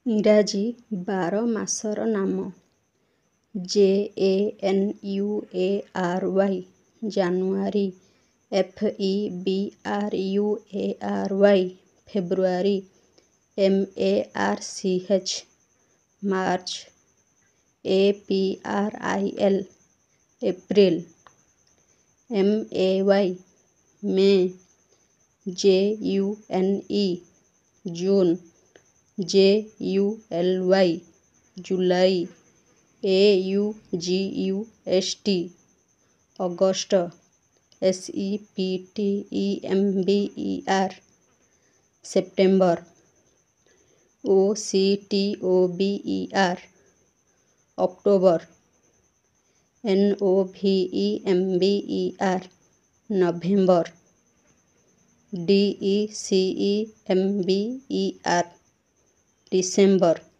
ଇଂରାଜୀ 12 ମାସର ନାମ January ଜାନୁଆରୀ, February ଫେବୃଆରୀ, March March, April April, May May, June June, July July, August August, September September, October October, November November, December December.